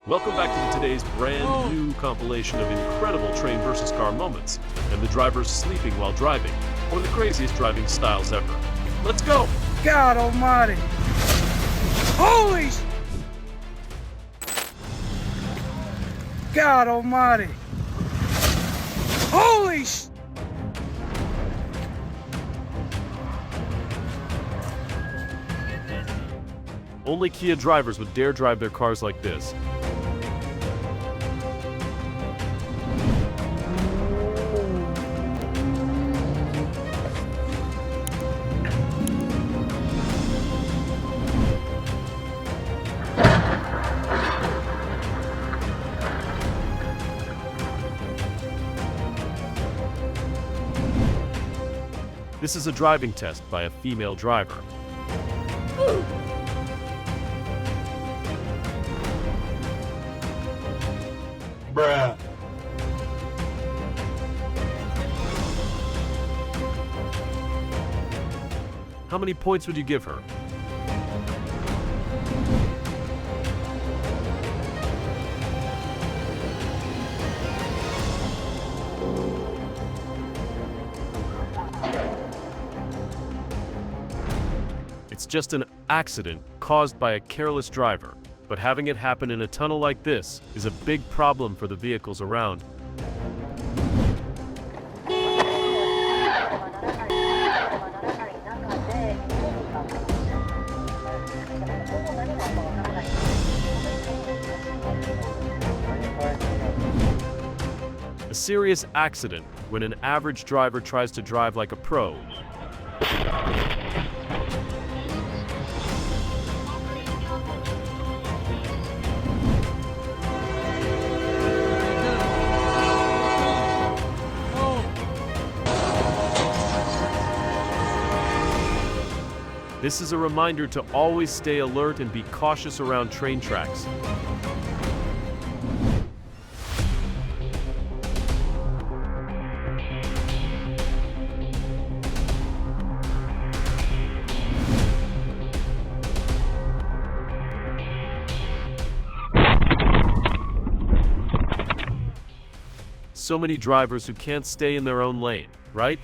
Welcome back to today's brand new compilation of incredible train versus car moments, and the drivers sleeping while driving, or the craziest driving styles ever. Let's go! God almighty! Holy God almighty! Holy Only Kia drivers would dare drive their cars like this. This is a driving test by a female driver. Bruh. How many points would you give her? It's just an accident caused by a careless driver, but having it happen in a tunnel like this is a big problem for the vehicles around. A serious accident when an average driver tries to drive like a pro. This is a reminder to always stay alert and be cautious around train tracks. So many drivers who can't stay in their own lane, right?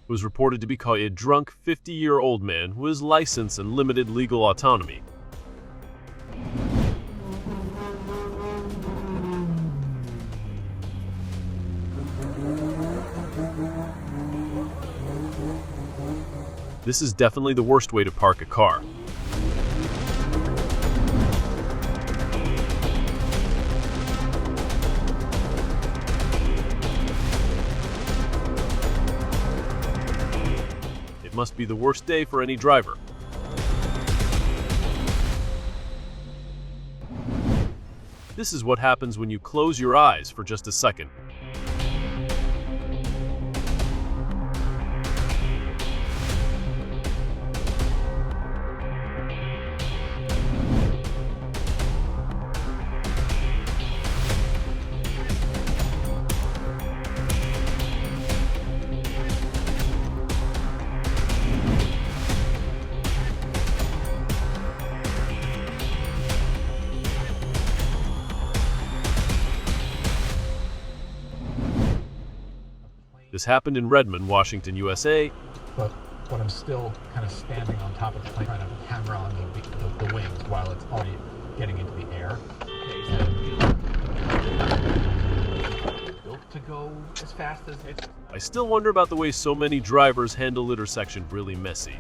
Was reported to be caught a drunk 50-year-old man with license and limited legal autonomy. This is definitely the worst way to park a car. It must be the worst day for any driver. This is what happens when you close your eyes for just a second. This happened in Redmond, Washington, USA. But I'm still kind of standing on top of the plane, trying to hammer on the wings while it's already getting into the air. Built to go as fast as it. I still wonder about the way so many drivers handle intersection really messy.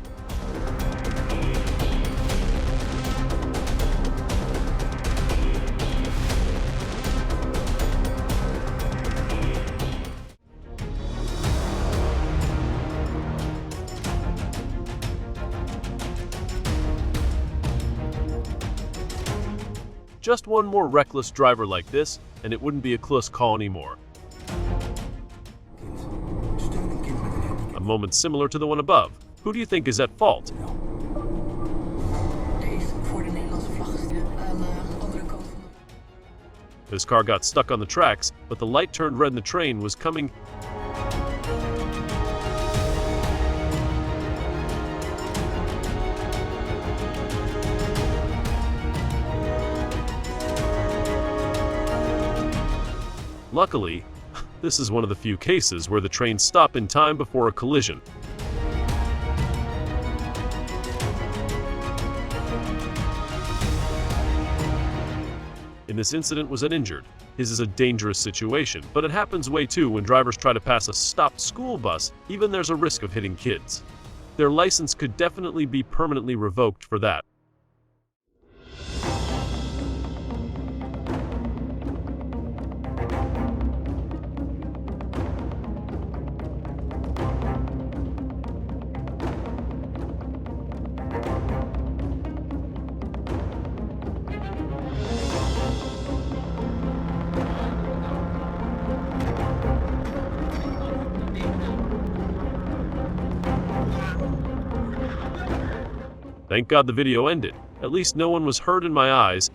Just one more reckless driver like this, and it wouldn't be a close call anymore. A moment similar to the one above. Who do you think is at fault? His car got stuck on the tracks, but the light turned red and the train was coming. Luckily, this is one of the few cases where the train stopped in time before a collision. In this incident was uninjured. His is a dangerous situation, but it happens way too when drivers try to pass a stopped school bus, even there's a risk of hitting kids. Their license could definitely be permanently revoked for that. Thank God the video ended. At least no one was hurt in my eyes.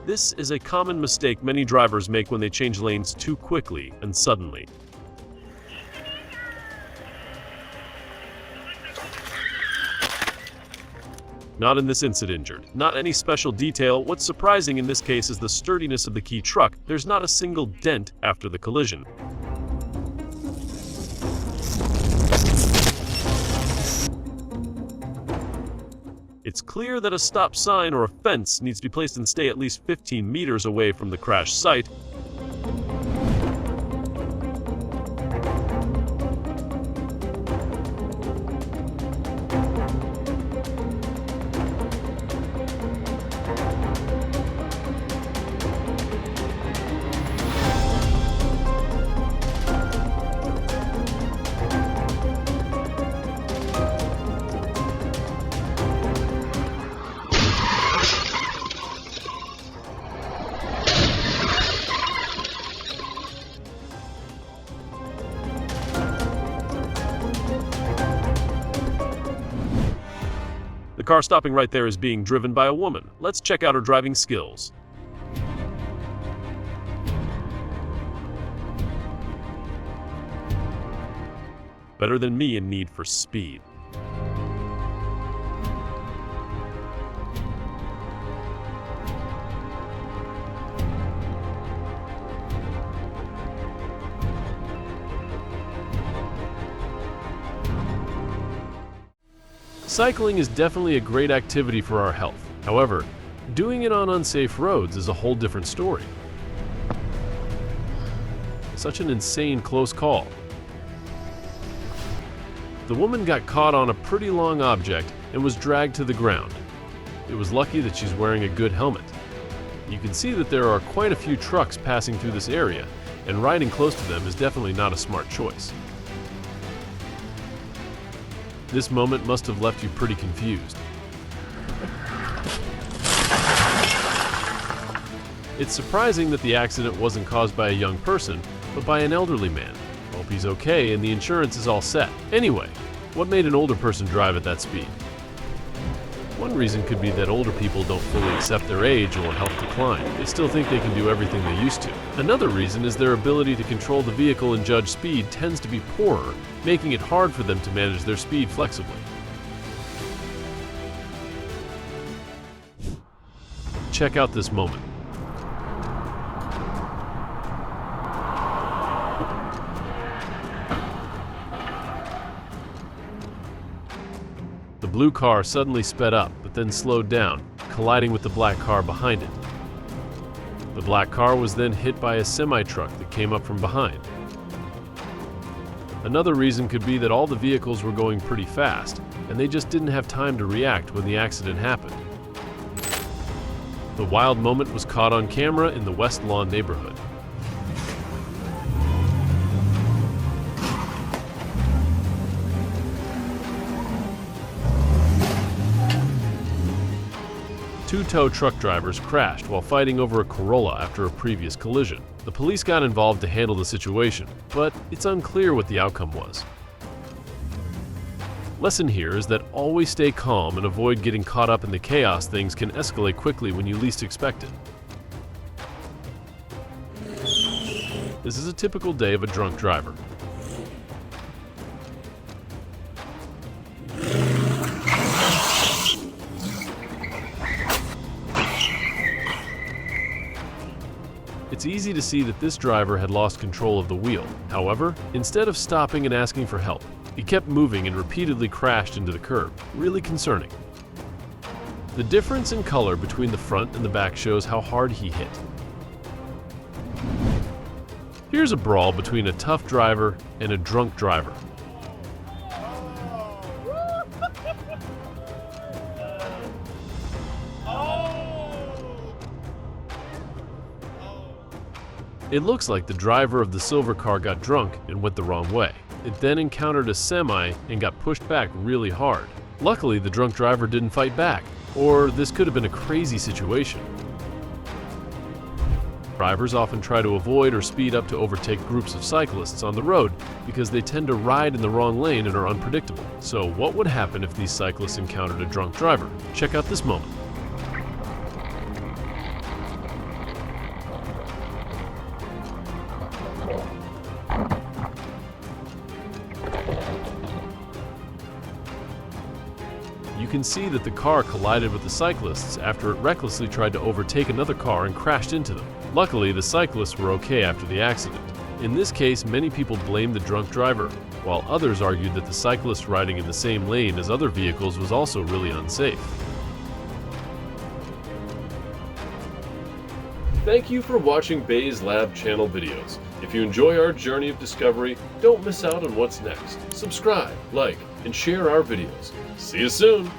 This is a common mistake many drivers make when they change lanes too quickly and suddenly. Not in this incident injured. Not any special detail. What's surprising in this case is the sturdiness of the key truck. There's not a single dent after the collision. It's clear that a stop sign or a fence needs to be placed and stay at least 15 meters away from the crash site. The car stopping right there is being driven by a woman. Let's check out her driving skills. Better than me in Need for Speed. Cycling is definitely a great activity for our health. However, doing it on unsafe roads is a whole different story. Such an insane close call. The woman got caught on a pretty long object and was dragged to the ground. It was lucky that she's wearing a good helmet. You can see that there are quite a few trucks passing through this area, and riding close to them is definitely not a smart choice. This moment must have left you pretty confused. It's surprising that the accident wasn't caused by a young person, but by an elderly man. Hope he's okay and the insurance is all set. Anyway, what made an older person drive at that speed? One reason could be that older people don't fully accept their age or health decline. They still think they can do everything they used to. Another reason is their ability to control the vehicle and judge speed tends to be poorer, making it hard for them to manage their speed flexibly. Check out this moment. The blue car suddenly sped up, but then slowed down, colliding with the black car behind it. The black car was then hit by a semi-truck that came up from behind. Another reason could be that all the vehicles were going pretty fast, and they just didn't have time to react when the accident happened. The wild moment was caught on camera in the West Lawn neighborhood. Two tow truck drivers crashed while fighting over a Corolla after a previous collision. The police got involved to handle the situation, but it's unclear what the outcome was. Lesson here is that always stay calm and avoid getting caught up in the chaos. Things can escalate quickly when you least expect it. This is a typical day of a drunk driver. It's easy to see that this driver had lost control of the wheel. However, instead of stopping and asking for help, he kept moving and repeatedly crashed into the curb. Really concerning. The difference in color between the front and the back shows how hard he hit. Here's a brawl between a tough driver and a drunk driver. It looks like the driver of the silver car got drunk and went the wrong way. It then encountered a semi and got pushed back really hard. Luckily, the drunk driver didn't fight back, or this could have been a crazy situation. Drivers often try to avoid or speed up to overtake groups of cyclists on the road because they tend to ride in the wrong lane and are unpredictable. So what would happen if these cyclists encountered a drunk driver? Check out this moment. You can see that the car collided with the cyclists after it recklessly tried to overtake another car and crashed into them. Luckily, the cyclists were okay after the accident. In this case, many people blamed the drunk driver, while others argued that the cyclist riding in the same lane as other vehicles was also really unsafe. Thank you for watching BEZEDlab channel videos. If you enjoy our journey of discovery, don't miss out on what's next. Subscribe, like, and share our videos. See you soon!